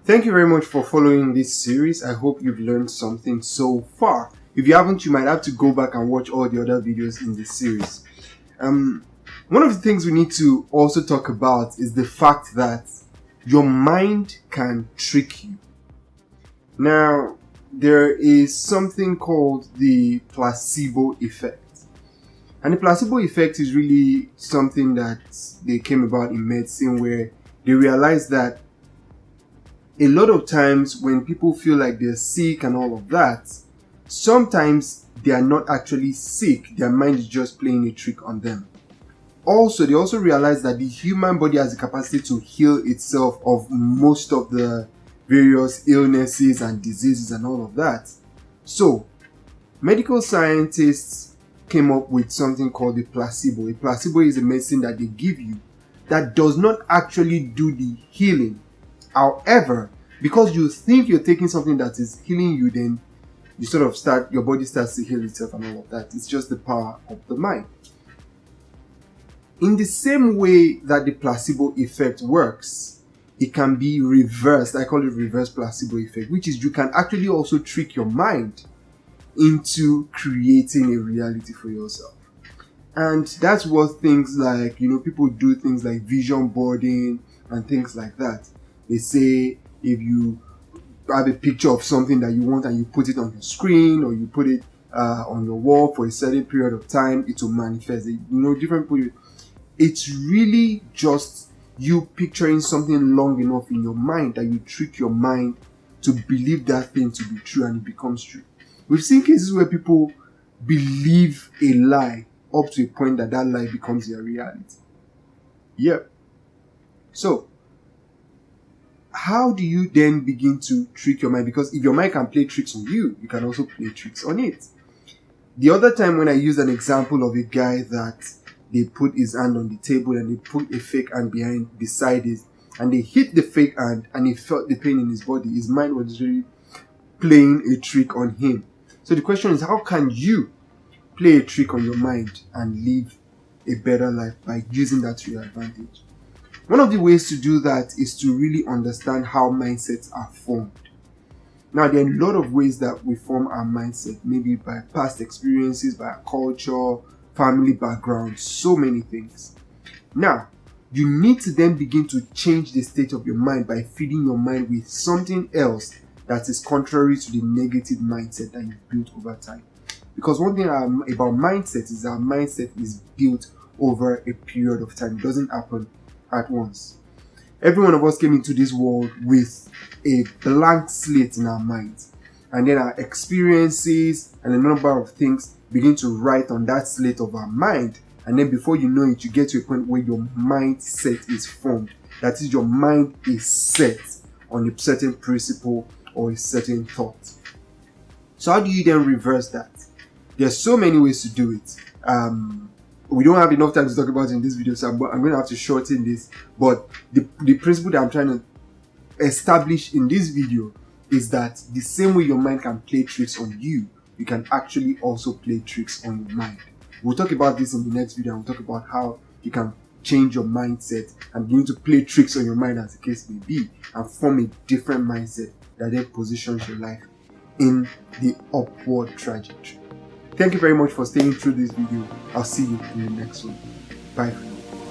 Thank you very much for following this series. I hope you've learned something so far. If you haven't, you might have to go back and watch all the other videos in this series. One of the things we need to also talk about is the fact that your mind can trick you. Now, there is something called the placebo effect. And the placebo effect is really something that they came about in medicine, where they realized that a lot of times when people feel like they're sick and all of that, sometimes they are not actually sick. Their mind is just playing a trick on them. Also, they also realize that the human body has the capacity to heal itself of most of the various illnesses and diseases and all of that. So, medical scientists came up with something called the placebo. A placebo is a medicine that they give you that does not actually do the healing. However, because you think you're taking something that is healing you, then you your body starts to heal itself and all of that. It's just the power of the mind. In the same way that the placebo effect works, it can be reversed. I call it reverse placebo effect, which is you can actually also trick your mind into creating a reality for yourself. And that's what things like, people do things like vision boarding and things like that. They say if you have a picture of something that you want and you put it on your screen or you put it on your wall for a certain period of time, it will manifest. Different people. It's really just you picturing something long enough in your mind that you trick your mind to believe that thing to be true, and it becomes true. We've seen cases where people believe a lie up to a point that lie becomes their reality. Yep. So, how do you then begin to trick your mind? Because if your mind can play tricks on you, you can also play tricks on it. The other time when I used an example of a guy that they put his hand on the table and they put a fake hand beside it, and they hit the fake hand and he felt the pain in his body. His mind was really playing a trick on him. So the question is, how can you play a trick on your mind and live a better life by using that to your advantage? One of the ways to do that is to really understand how mindsets are formed. Now, there are a lot of ways that we form our mindset, maybe by past experiences, by our culture, family background, so many things. Now, you need to then begin to change the state of your mind by feeding your mind with something else that is contrary to the negative mindset that you've built over time. Because one thing about mindset is that mindset is built over a period of time. It doesn't happen at once. Every one of us came into this world with a blank slate in our minds, and then our experiences and a number of things begin to write on that slate of our mind, and then before you know it, you get to a point where your mindset is formed. That is, your mind is set on a certain principle or a certain thought. So how do you then reverse that? There's so many ways to do it. We don't have enough time to talk about it in this video, so I'm going to have to shorten this. But the principle that I'm trying to establish in this video is that the same way your mind can play tricks on you, you can actually also play tricks on your mind. We'll talk about this in the next video, and we'll talk about how you can change your mindset and begin to play tricks on your mind, as the case may be, and form a different mindset that then positions your life in the upward trajectory. Thank you very much for staying through this video. I'll see you in the next one. Bye for now.